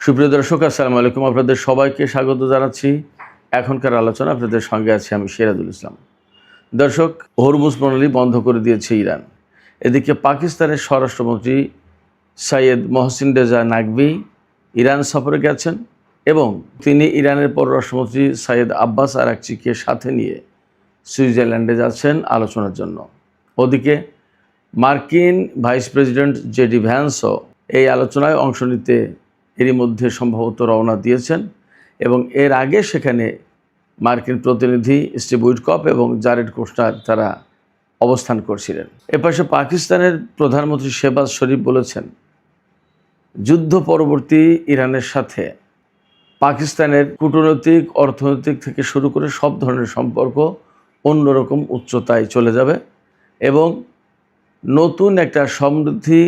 সুপ্রিয় দর্শক, আসসালামু আলাইকুম। আপনাদের সবাইকে স্বাগত জানাচ্ছি। এখনকার আলোচনা আপনাদের সঙ্গে আছি আমি সিরাজুল ইসলাম। দর্শক, হরমুজ প্রণালী বন্ধ করে দিয়েছে ইরান। এদিকে পাকিস্তানের স্বরাষ্ট্রমন্ত্রী সৈয়দ মহসিন রেজা নাকভি ইরান সফরে গেছেন এবং তিনি ইরানের পররাষ্ট্রমন্ত্রী সৈয়দ আব্বাস আরাকচিকে সাথে নিয়ে সুইজারল্যান্ডে যাচ্ছেন আলোচনার জন্য। ওদিকে মার্কিন ভাইস প্রেসিডেন্ট জেডি ভ্যান্সও এই আলোচনায় অংশ নিতে এরই মধ্যে সম্ভবত রওনা দিয়েছেন এবং এর আগে সেখানে মার্কিন প্রতিনিধি স্টিভ উইটকফ এবং জারেড কুশনার তারা অবস্থান করছিলেন। এপাশে পাকিস্তানের প্রধানমন্ত্রী শেহবাজ শরীফ বলেছেন, যুদ্ধ পরবর্তী ইরানের সাথে পাকিস্তানের কূটনৈতিক, অর্থনৈতিক থেকে শুরু করে সব ধরনের সম্পর্ক অন্যরকম উচ্চতায় চলে যাবে এবং নতুন একটা সমৃদ্ধি,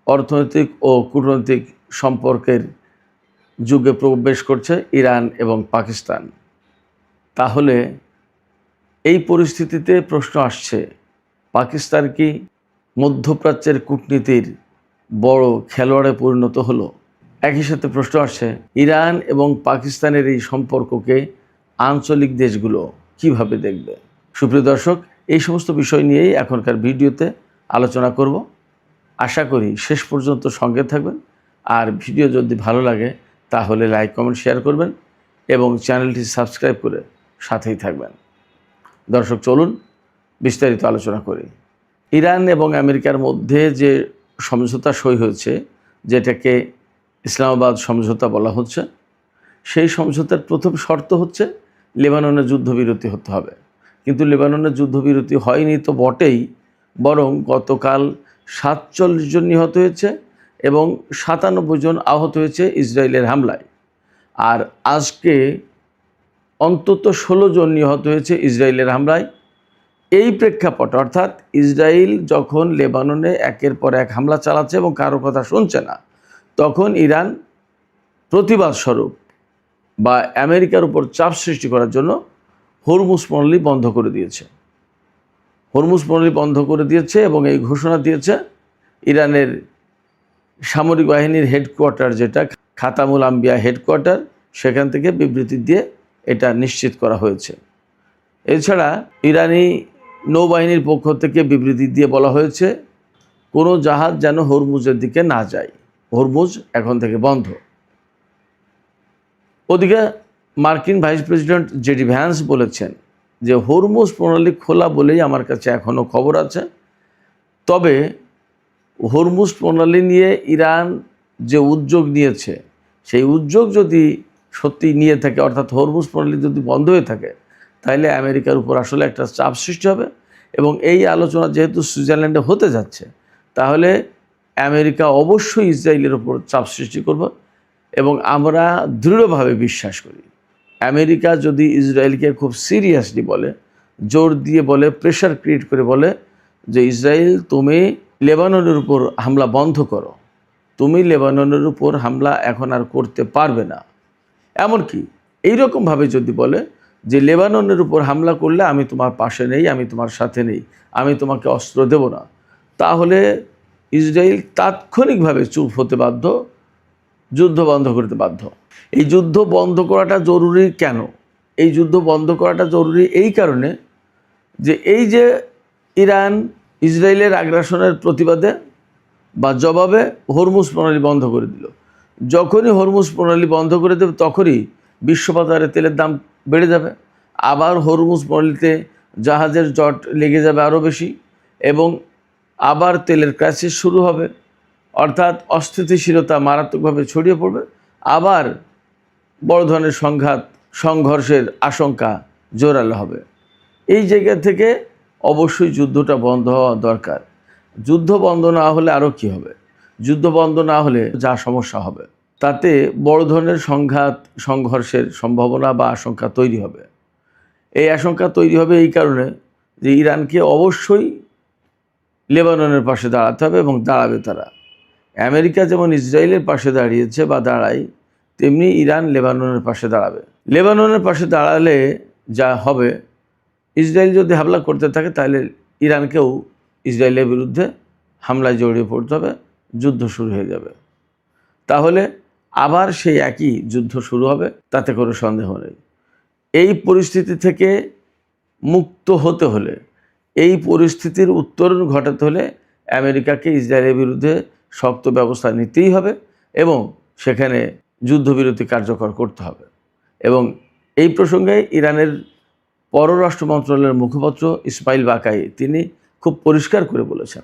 অর্থনৈতিক ও কূটনৈতিক সম্পর্কের যুগে প্রবেশ করছে ইরান এবং পাকিস্তান। তাহলে এই পরিস্থিতিতে প্রশ্ন আসছে, পাকিস্তান কি মধ্যপ্রাচ্যের কূটনীতির বড় খেলোয়াড়ে পরিণত হলো? একই সাথে প্রশ্ন আসছে, ইরান এবং পাকিস্তানের এই সম্পর্ককে আঞ্চলিক দেশগুলো কিভাবে দেখবে? সুপ্রিয় দর্শক, এই সমস্ত বিষয় নিয়েই এখনকার ভিডিওতে আলোচনা করব। আশা করি শেষ পর্যন্ত সঙ্গে থাকবেন। আর ভিডিও যদি ভালো লাগে তাহলে লাইক, কমেন্ট, শেয়ার করবেন এবং চ্যানেলটি সাবস্ক্রাইব করে সাথেই থাকবেন। দর্শক, চলুন বিস্তারিত আলোচনা করি। ইরান এবং আমেরিকার মধ্যে যে সমঝোতা সই হয়েছে, যেটাকে ইসলামাবাদ সমঝোতা বলা হচ্ছে, সেই সমঝোতার প্রথম শর্ত হচ্ছে লেবাননের যুদ্ধবিরতি হতে হবে। কিন্তু লেবাননের যুদ্ধবিরতি হয়নি তো বটেই, বরং গতকাল 47 জন নিহত হয়েছে এবং 97 জন আহত হয়েছে ইসরায়েলের হামলায়। আর আজকে অন্তত 16 জন নিহত হয়েছে ইসরায়েলের হামলায়। এই প্রেক্ষাপটে, অর্থাৎ ইসরায়েল যখন লেবাননে একের পর এক হামলা চালাচ্ছে এবং কারো কথা শুনছে না, তখন ইরান প্রতিবাদ স্বরূপ বা আমেরিকার উপর চাপ সৃষ্টি করার জন্য হরমুজ প্রণালী বন্ধ করে দিয়েছে। হরমুজ প্রণালী বন্ধ করে দিয়েছে এবং এই ঘোষণা দিয়েছে ইরানের সামরিক বাহিনীর হেডকোয়ার্টার, যেটা খাতামুল আম্বিয়া হেডকোয়ার্টার, সেখান থেকে বিবৃতি দিয়ে এটা নিশ্চিত করা হয়েছে। এছাড়া ইরানি নৌবাহিনীর পক্ষ থেকে বিবৃতি দিয়ে বলা হয়েছে, কোনো জাহাজ যেন হরমুজের দিকে না যায়, হরমুজ এখন থেকে বন্ধ। ওদিকে মার্কিন ভাইস প্রেসিডেন্ট জেডি ভ্যান্স বলেছেন যে হরমুজ প্রণালী খোলা বলেই আমার কাছে এখনও খবর আছে, তবে হরমুজ প্রণালী নিয়ে ইরান যে উদ্যোগ নিয়েছে, সেই উদ্যোগ যদি সত্যি নিয়ে থাকে, অর্থাৎ হরমুজ প্রণালী যদি বন্ধ হয়ে থাকে, তাহলে আমেরিকার উপর আসলে একটা চাপ সৃষ্টি হবে এবং এই আলোচনা যেহেতু সুইজারল্যান্ডে হতে যাচ্ছে, তাহলে আমেরিকা অবশ্যই ইসরায়েলের উপর চাপ সৃষ্টি করবে। এবং আমরা দৃঢ়ভাবে বিশ্বাস করি, আমেরিকা যদি ইসরায়েলকে খুব সিরিয়াসলি বলে, জোর দিয়ে বলে, প্রেশার ক্রিয়েট করে বলে যে ইসরায়েল, তুমি লেবাননের উপর হামলা বন্ধ করো, তুমি লেবাননের উপর হামলা এখন আর করতে পারবে না, এমনকি এইরকমভাবে যদি বলে যে লেবাননের উপর হামলা করলে আমি তোমার পাশে নেই, আমি তোমার সাথে নেই, আমি তোমাকে অস্ত্র দেব না, তাহলে ইসরায়েল তাৎক্ষণিকভাবে চুপ হতে বাধ্য, যুদ্ধ বন্ধ করতে বাধ্য। এই যুদ্ধ বন্ধ করাটা জরুরি কেন? এই যুদ্ধ বন্ধ করাটা জরুরি এই কারণে যে এই যে ইরান ইসরায়েলের আগ্রাসনের প্রতিবাদে বা জবাবে হরমুজ প্রণালী বন্ধ করে দিল। যখনই হরমুজ প্রণালী বন্ধ করে দেবে, তখনই বিশ্ববাজারে তেলের দাম বেড়ে যাবে, আবার হরমুজ প্রণালীতে জাহাজের জট লেগে যাবে আরও বেশি এবং আবার তেলের ক্রাইসিস শুরু হবে, অর্থাৎ অস্থিতিশীলতা মারাত্মকভাবে ছড়িয়ে পড়বে, আবার বড় ধরনের সংঘর্ষের আশঙ্কা জোরালো হবে। এই জায়গা থেকে অবশ্যই যুদ্ধটা বন্ধ হওয়া দরকার। যুদ্ধ বন্ধ না হলে আরও কী হবে? যুদ্ধ বন্ধ না হলে যা সমস্যা হবে, তাতে বড় ধরনের সংঘর্ষের সম্ভাবনা বা আশঙ্কা তৈরি হবে। এই আশঙ্কা তৈরি হবে এই কারণে যে ইরানকে অবশ্যই লেবাননের পাশে দাঁড়াতে হবে এবং দাঁড়াবে তারা। আমেরিকা যেমন ইসরায়েলের পাশে দাঁড়িয়েছে বা দাঁড়ায়, তেমনি ইরান লেবাননের পাশে দাঁড়াবে। লেবাননের পাশে দাঁড়ালে যা হবে, ইসরায়েল যদি হামলা করতে থাকে, তাহলে ইরানকেও ইসরায়েলের বিরুদ্ধে হামলায় জড়িয়ে পড়তে হবে, যুদ্ধ শুরু হয়ে যাবে। তাহলে আবার সেই একই যুদ্ধ শুরু হবে, তাতে কোনো সন্দেহ নেই। এই পরিস্থিতি থেকে মুক্ত হতে হলে, এই পরিস্থিতির উত্তরণ ঘটাতে হলে আমেরিকাকে ইসরায়েলের বিরুদ্ধে শক্ত ব্যবস্থা নিতেই হবে এবং সেখানে যুদ্ধবিরতি কার্যকর করতে হবে। এবং এই প্রসঙ্গে ইরানের পররাষ্ট্র মন্ত্রণালয়ের মুখপাত্র ইসমাইল বাকাই তিনি খুব পরিষ্কার করে বলেছেন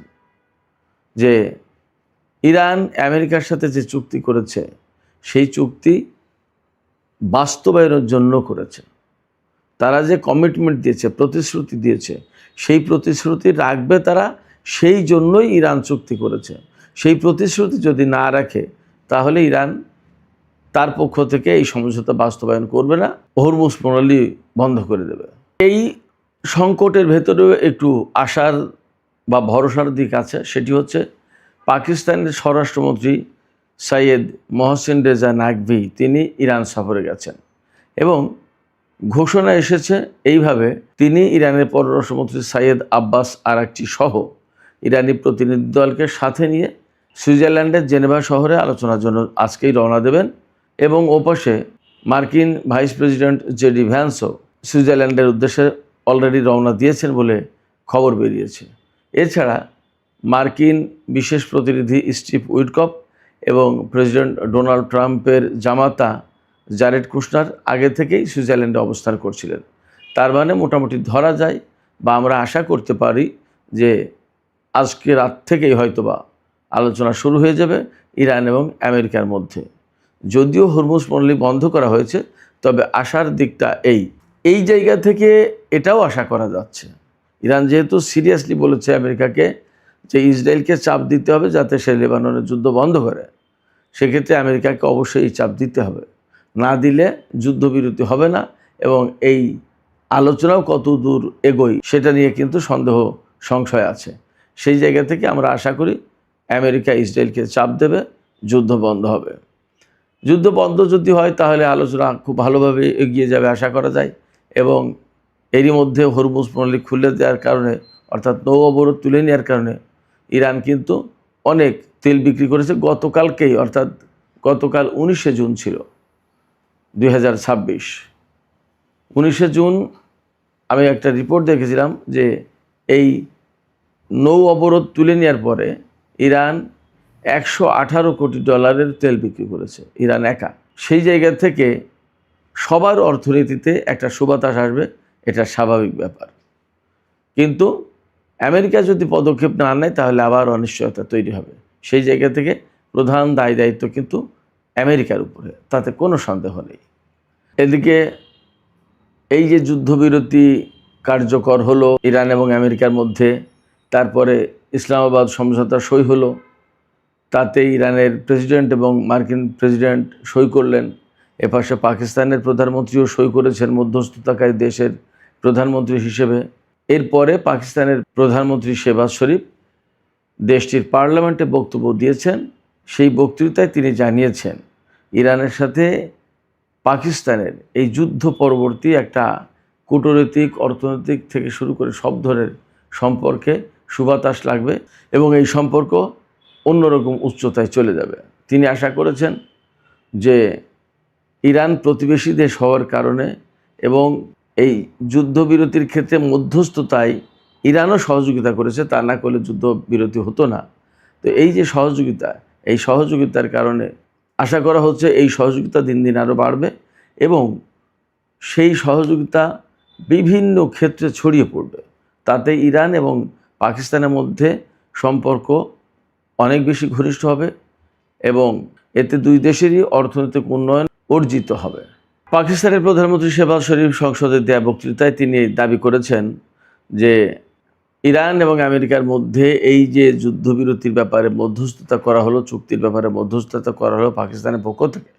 যে ইরান আমেরিকার সাথে যে চুক্তি করেছে সেই চুক্তি বাস্তবায়নের জন্য করেছে। তারা যে কমিটমেন্ট দিয়েছে, প্রতিশ্রুতি দিয়েছে, সেই প্রতিশ্রুতি রাখবে তারা, সেই জন্যই ইরান চুক্তি করেছে। সেই প্রতিশ্রুতি যদি না রাখে তাহলে ইরান তার পক্ষ থেকে এই সমঝোতা বাস্তবায়ন করবে না, হরমুজ প্রণালী বন্ধ করে দেবে। এই সংকটের ভেতরেও একটু আশার বা ভরসার দিক আছে, সেটি হচ্ছে পাকিস্তানের স্বরাষ্ট্রমন্ত্রী সৈয়দ মোহসিন রেজা নাকভি তিনি ইরান সফরে গেছেন এবং ঘোষণা এসেছে এইভাবে, তিনি ইরানের পররাষ্ট্রমন্ত্রী সৈয়দ আব্বাস আরাকচি সহ ইরানি প্রতিনিধি দলকে সাথে নিয়ে সুইজারল্যান্ডের জেনেভা শহরে আলোচনার জন্য আজকেই রওনা দেবেন এবং ওপাশে মার্কিন ভাইস প্রেসিডেন্ট জেডি ভ্যান্সও সুইজারল্যান্ডের উদ্দেশ্যে অলরেডি রওনা দিয়েছেন বলে খবর বেরিয়েছে। এছাড়া মার্কিন বিশেষ প্রতিনিধি স্টিভ উইটকফ এবং প্রেসিডেন্ট ডোনাল্ড ট্রাম্পের জামাতা জারেড কুশনার আগে থেকেই সুইজারল্যান্ডে অবস্থান করছিলেন। তার মানে মোটামুটি ধরা যায় বা আমরা আশা করতে পারি যে আজকে রাত থেকেই হয়তোবা আলোচনা শুরু হয়ে যাবে ইরান এবং আমেরিকার মধ্যে। যদিও হরমুজ প্রণালী বন্ধ করা হয়েছে, তবে আশার দিকটা এই জায়গা থেকে এটাও আশা করা যাচ্ছে, ইরান যেহেতু সিরিয়াসলি বলেছে আমেরিকাকে যে ইসরায়েলকে চাপ দিতে হবে যাতে সে লেবাননের যুদ্ধ বন্ধ করে, সেক্ষেত্রে আমেরিকাকে অবশ্যই এই চাপ দিতে হবে, না দিলে যুদ্ধবিরতি হবে না এবং এই আলোচনাও কত দূর এগোয় সেটা নিয়ে কিন্তু সন্দেহ সংশয় আছে। সেই জায়গা থেকে আমরা আশা করি আমেরিকা ইসরায়েলকে চাপ দেবে, যুদ্ধ বন্ধ হবে। যুদ্ধ বন্ধ যদি হয় তাহলে আলোচনা খুব ভালোভাবে এগিয়ে যাবে আশা করা যায় এবং এরই মধ্যে হরমুজ প্রণালী খুলে দেওয়ার কারণে, অর্থাৎ নৌ অবরোধ তুলে নেওয়ার কারণে ইরান কিন্তু অনেক তেল বিক্রি করেছে। গতকালকেই, অর্থাৎ গতকাল 19শে জুন ছিল 2026, 19শে জুন আমি একটা রিপোর্ট দেখেছিলাম যে এই নৌ অবরোধ তুলে নেওয়ার পরে ইরান $118 কোটি তেল বিক্রি করেছে, ইরান একা। সেই জায়গা থেকে সবার অর্থনীতিতে একটা সুবাতাস আসবে, এটা স্বাভাবিক ব্যাপার। কিন্তু আমেরিকা যদি পদক্ষেপ না নেয় তাহলে আবার অনিশ্চয়তা তৈরি হবে। সেই জায়গা থেকে প্রধান দায়িত্ব কিন্তু আমেরিকার উপরে, তাতে কোনো সন্দেহ নেই। এদিকে এই যে যুদ্ধবিরতি কার্যকর হলো ইরান এবং আমেরিকার মধ্যে, তারপরে ইসলামাবাদ সমঝোতা সই হলো, তাতে ইরানের প্রেসিডেন্ট এবং মার্কিন প্রেসিডেন্ট সই করলেন। এপাশে পাকিস্তানের প্রধানমন্ত্রীও সই করেছেন মধ্যস্থতাকারী দেশের প্রধানমন্ত্রী হিসেবে। এরপরে পাকিস্তানের প্রধানমন্ত্রী শেহবাজ শরীফ দেশটির পার্লামেন্টে বক্তব্য দিয়েছেন। সেই বক্তৃতায় তিনি জানিয়েছেন ইরানের সাথে পাকিস্তানের এই যুদ্ধ পরবর্তী একটা কূটনৈতিক, অর্থনৈতিক থেকে শুরু করে সব ধরনের সম্পর্কে সুবাতাস লাগবে এবং এই সম্পর্ক অন্যরকম উচ্চতায় চলে যাবে। তিনি আশা করেছেন যে ইরান প্রতিবেশী দেশ হওয়ার কারণে এবং এই যুদ্ধবিরতির ক্ষেত্রে মধ্যস্থতায় ইরানও সহযোগিতা করেছে, তা না করলে যুদ্ধবিরতি হতো না। তো এই যে সহযোগিতা, এই সহযোগিতার কারণে আশা করা হচ্ছে এই সহযোগিতা দিন দিন আরও বাড়বে এবং সেই সহযোগিতা বিভিন্ন ক্ষেত্রে ছড়িয়ে পড়বে। তাতে ইরান এবং পাকিস্তানের মধ্যে সম্পর্ক অনেক বেশি ঘনিষ্ঠ হবে এবং এতে দুই দেশেরই অর্থনৈতিক উন্নয়ন অর্জিত হবে। পাকিস্তানের প্রধানমন্ত্রী শেহবাজ শরীফ সংসদে দেয়া বক্তৃতায় তিনি দাবি করেছেন যে ইরান এবং আমেরিকার মধ্যে এই যে যুদ্ধবিরতির ব্যাপারে মধ্যস্থতা করা হলো, চুক্তির ব্যাপারে মধ্যস্থতা করা হলো পাকিস্তানের পক্ষ থেকে,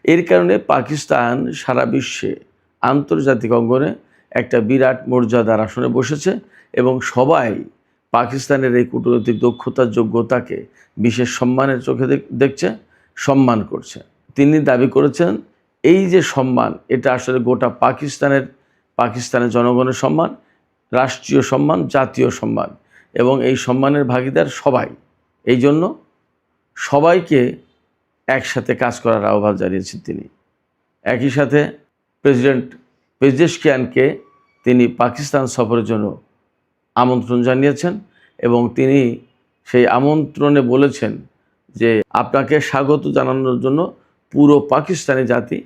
এর কারণে পাকিস্তান সারা বিশ্বে আন্তর্জাতিক অঙ্গনে একটা বিরাট মর্যাদার আসনে বসেছে এবং সবাই পাকিস্তানের এই কূটনৈতিক দক্ষতার যোগ্যতাকে বিশেষ সম্মানের চোখে দেখছে, সম্মান করছে। তিনি দাবি করেছেন এই যে সম্মান, এটা আসলে গোটা পাকিস্তানের জনগণের সম্মান, রাষ্ট্রীয় সম্মান, জাতীয় সম্মান এবং এই সম্মানের ভাগিদার সবাই। এই জন্য সবাইকে একসাথে কাজ করার আহ্বান জানিয়েছেন তিনি। একই সাথে প্রেসিডেন্ট পেজেশকিয়ানকে তিনি পাকিস্তান সফরের জন্য আমন্ত্রণ জানিয়েছেন এবং তিনি সেই আমন্ত্রণে বলেছেন যে আপনাকে স্বাগত জানানোর জন্য পুরো পাকিস্তানি জাতি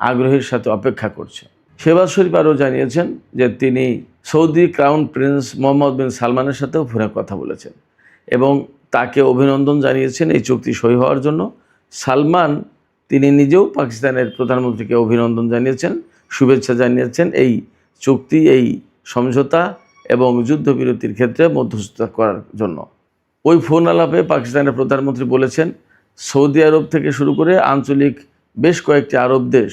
আগ্রহের সাথে অপেক্ষা করছে। শেহবাজ শরীফ আরও জানিয়েছেন যে তিনি সৌদি ক্রাউন প্রিন্স মোহাম্মদ বিন সালমানের সাথেও ফোনে কথা বলেছেন এবং তাকে অভিনন্দন জানিয়েছেন এই চুক্তি সই হওয়ার জন্য। সালমান তিনি নিজেও পাকিস্তানের প্রধানমন্ত্রীকে অভিনন্দন জানিয়েছেন, শুভেচ্ছা জানিয়েছেন এই চুক্তি, এই সমঝোতা এবং যুদ্ধবিরতির ক্ষেত্রে মধ্যস্থতা করার জন্য। ওই ফোন আলাপে পাকিস্তানের প্রধানমন্ত্রী বলেছেন সৌদি আরব থেকে শুরু করে আঞ্চলিক বেশ কয়েকটি আরব দেশ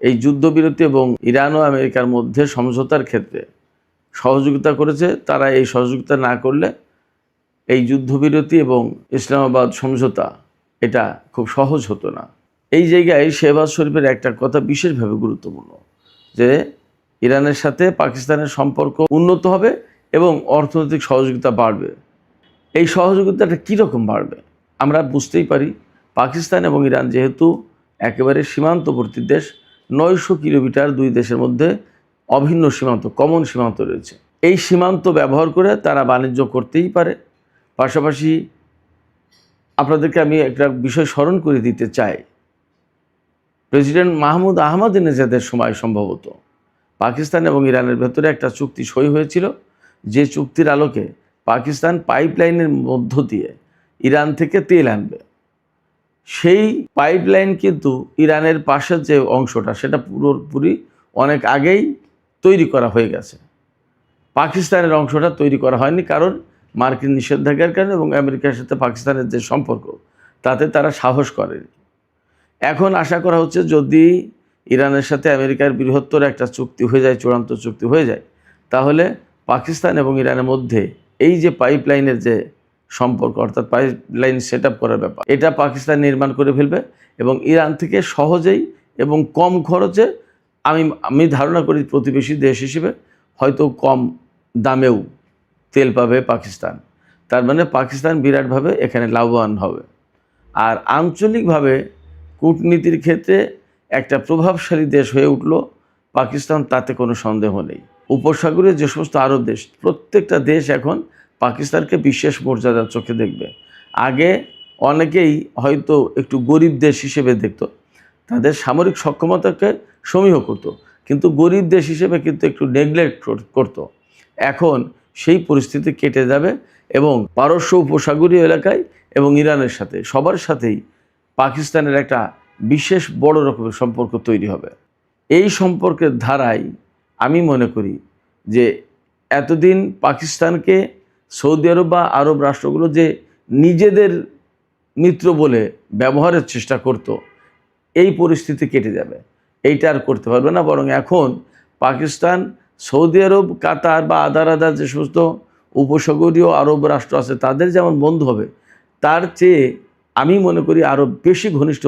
এই যুদ্ধবিরতি এবং ইরান ও আমেরিকার মধ্যে সমঝোতার ক্ষেত্রে সহযোগিতা করেছে। তারা এই সহযোগিতা না করলে এই যুদ্ধবিরতি এবং ইসলামাবাদ সমঝোতা এটা খুব সহজ হতো না। এই জায়গায় শেহবাজ শরীফের একটা কথা বিশেষভাবে গুরুত্বপূর্ণ যে ইরানের সাথে পাকিস্তানের সম্পর্ক উন্নত হবে এবং অর্থনৈতিক সহযোগিতা বাড়বে। এই সহযোগিতাটা কীরকম বাড়বে আমরা বুঝতেই পারি। পাকিস্তান এবং ইরান যেহেতু একেবারে সীমান্তবর্তী দেশ, 900 কিলোমিটার দুই দেশের মধ্যে অভিন্ন সীমান্ত, কমন সীমান্ত রয়েছে। এই সীমান্ত ব্যবহার করে তারা বাণিজ্য করতেই পারে। পাশাপাশি আপনাদেরকে আমি একটা বিষয় স্মরণ করে দিতে চাই, প্রেসিডেন্ট মাহমুদ আহমদিনেজাদের সময় সম্ভবত পাকিস্তান এবং ইরানের ভেতরে একটা চুক্তি সই হয়েছিল, যে চুক্তির আলোকে পাকিস্তান পাইপলাইনের মধ্য দিয়ে ইরান থেকে তেল আনবে। সেই পাইপলাইন কিন্তু ইরানের পাশের যে অংশটা সেটা পুরোপুরি অনেক আগেই তৈরি করা হয়ে গেছে। পাকিস্তানের অংশটা তৈরি করা হয়নি, কারণ মার্কিন নিষেধাজ্ঞার কারণে এবং আমেরিকার সাথে পাকিস্তানের যে সম্পর্ক তাতে তারা সাহস করেনি। এখন আশা করা হচ্ছে যদি ইরানের সাথে আমেরিকার বৃহত্তর একটা চুক্তি হয়ে যায়, চূড়ান্ত চুক্তি হয়ে যায়, তাহলে পাকিস্তান এবং ইরানের মধ্যে এই যে পাইপলাইনের যে সম্পর্ক অর্থাৎ পাইপলাইন সেট আপ করার ব্যাপার, এটা পাকিস্তান নির্মাণ করে ফেলবে এবং ইরান থেকে সহজেই এবং কম খরচে আমি ধারণা করি প্রতিবেশী দেশ হিসেবে হয়তো কম দামেও তেল পাবে পাকিস্তান। তার মানে পাকিস্তান বিরাটভাবে এখানে লাভবান হবে। আর আঞ্চলিকভাবে কূটনীতির ক্ষেত্রে একটা প্রভাবশালী দেশ হয়ে উঠল পাকিস্তান, তাতে কোনো সন্দেহ নেই। উপসাগরীয় যে সমস্ত আরব দেশ, প্রত্যেকটা দেশ এখন পাকিস্তানকে বিশেষ মর্যাদার চোখে দেখবে। আগে অনেকেই হয়তো একটু গরিব দেশ হিসেবে দেখত, তাদের সামরিক সক্ষমতাকে সমীহ করত, কিন্তু গরিব দেশ হিসেবে কিন্তু একটু নেগলেক্ট করত। এখন সেই পরিস্থিতি কেটে যাবে এবং পারস্য উপসাগরীয় এলাকায় এবং ইরানের সাথে সবার সাথেই পাকিস্তানের একটা বিশেষ বড় রকমের সম্পর্ক তৈরি হবে। এই সম্পর্কের ধারায় আমি মনে করি যে এতদিন পাকিস্তানকে সৌদি আরব বা আরব রাষ্ট্রগুলো যে নিজেদের মিত্র বলে ব্যবহারের চেষ্টা করত, এই পরিস্থিতি কেটে যাবে। এইটা আর করতে পারবে না, বরং এখন পাকিস্তান সৌদি আরব, কাতার বা আদার যে সমস্ত উপসাগরীয় আরব রাষ্ট্র আছে তাদের যেমন বন্ধু হবে, তার চেয়ে আমি মনে করি আরও বেশি ঘনিষ্ঠ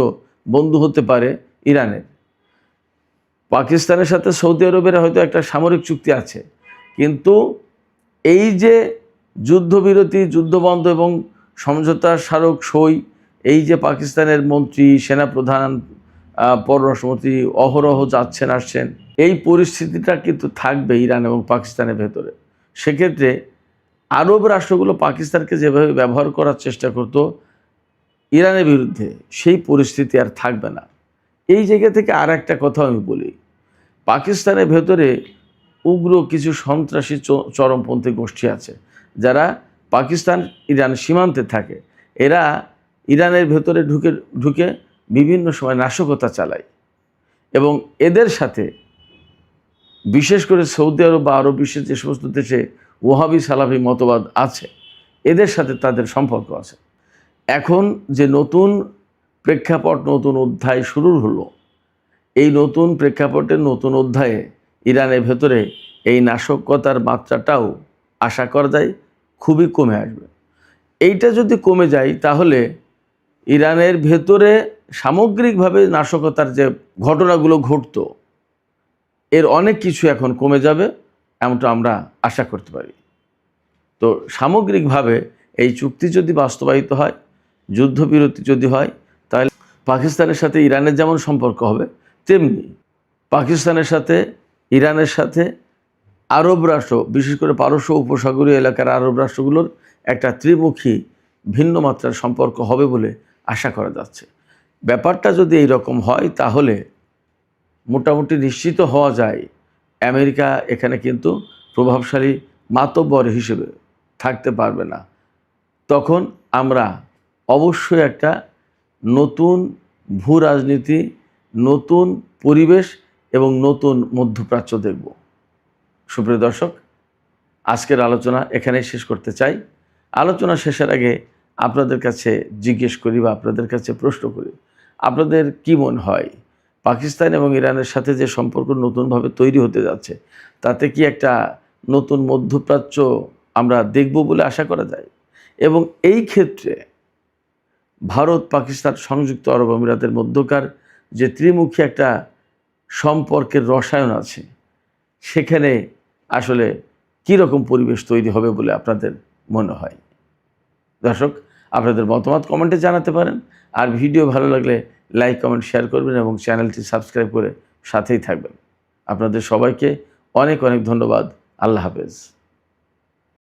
বন্ধু হতে পারে ইরানের। পাকিস্তানের সাথে সৌদি আরবের হয়তো একটা সামরিক চুক্তি আছে, কিন্তু এই যে যুদ্ধবিরতি, যুদ্ধবন্ধ এবং সমঝোতা স্মারক সই, এই যে পাকিস্তানের মন্ত্রী, সেনাপ্রধান, পররাষ্ট্রমন্ত্রী অহরহ যাচ্ছেন আসছেন, এই পরিস্থিতিটা কিন্তু থাকবে ইরান এবং পাকিস্তানের ভেতরে। সেক্ষেত্রে আরব রাষ্ট্রগুলো পাকিস্তানকে যেভাবে ব্যবহার করার চেষ্টা করতো ইরানের বিরুদ্ধে, সেই পরিস্থিতি আর থাকবে না। এই জায়গা থেকে আর একটা কথা আমি বলি, পাকিস্তানের ভেতরে উগ্র কিছু সন্ত্রাসী চরমপন্থী গোষ্ঠী আছে যারা পাকিস্তান ইরান সীমান্তে থাকে। এরা ইরানের ভেতরে ঢুকে বিভিন্ন সময় নাশকতা চালায় এবং এদের সাথে বিশেষ করে সৌদি আরব বা আরব বিশ্বের যে সমস্ত দেশে ওয়াহাবি সালাফি মতবাদ আছে, এদের সাথে তাদের সম্পর্ক আছে। এখন যে নতুন প্রেক্ষাপট, নতুন অধ্যায় শুরু হলো, এই নতুন প্রেক্ষাপটের নতুন অধ্যায়ে ইরানের ভেতরে এই নাশকতার মাত্রাটাও আশা করা যায় খুবই কমে আসবে। এইটা যদি কমে যায় তাহলে ইরানের ভেতরে সামগ্রিকভাবে নাশকতার যে ঘটনাগুলো ঘটতো এর অনেক কিছু এখন কমে যাবে, এমনটা আমরা আশা করতে পারি। তো সামগ্রিকভাবে এই চুক্তি যদি বাস্তবায়িত হয়, যুদ্ধবিরতি যদি হয়, তাহলে পাকিস্তানের সাথে ইরানের যেমন সম্পর্ক হবে, তেমনি পাকিস্তানের সাথে ইরানের সাথে আরব রাষ্ট্র, বিশেষ করে পারস্য উপসাগরীয় এলাকার আরব রাষ্ট্রগুলোর একটা ত্রিমুখী ভিন্ন মাত্রার সম্পর্ক হবে বলে আশা করা যাচ্ছে। ব্যাপারটা যদি এই রকম হয় তাহলে মোটামুটি নিশ্চিত হওয়া যায় আমেরিকা এখানে কিন্তু প্রভাবশালী মাতব্বর হিসেবে থাকতে পারবে না। তখন আমরা অবশ্যই একটা নতুন ভূ রাজনীতি, নতুন পরিবেশ এবং নতুন মধ্যপ্রাচ্য দেখব। সুপ্রিয় দর্শক, আজকের আলোচনা এখানেই শেষ করতে চাই। আলোচনা শেষের আগে আপনাদের কাছে জিজ্ঞেস করি বা আপনাদের কাছে প্রশ্ন করি, আপনাদের কি মনে হয় পাকিস্তান এবং ইরানের সাথে যে সম্পর্ক নতুনভাবে তৈরি হতে যাচ্ছে, তাতে কি একটা নতুন মধ্যপ্রাচ্য আমরা দেখব বলে আশা করা যায়? এবং এই ক্ষেত্রে ভারত, পাকিস্তান, সংযুক্ত আরব আমিরাতের মধ্যকার যে ত্রিমুখী একটা সম্পর্কের রসায়ন আছে, সেখানে আসলে কী রকম পরিবেশ তৈরি হবে বলে আপনাদের মনে হয়? দর্শক, আপনাদের মতামত কমেন্টে জানাতে পারেন। আর ভিডিও ভালো লাগলে লাইক, কমেন্ট, শেয়ার করবেন এবং চ্যানেলটি সাবস্ক্রাইব করে সাথেই থাকবেন। আপনাদের সবাইকে অনেক অনেক ধন্যবাদ। আল্লাহ হাফেজ।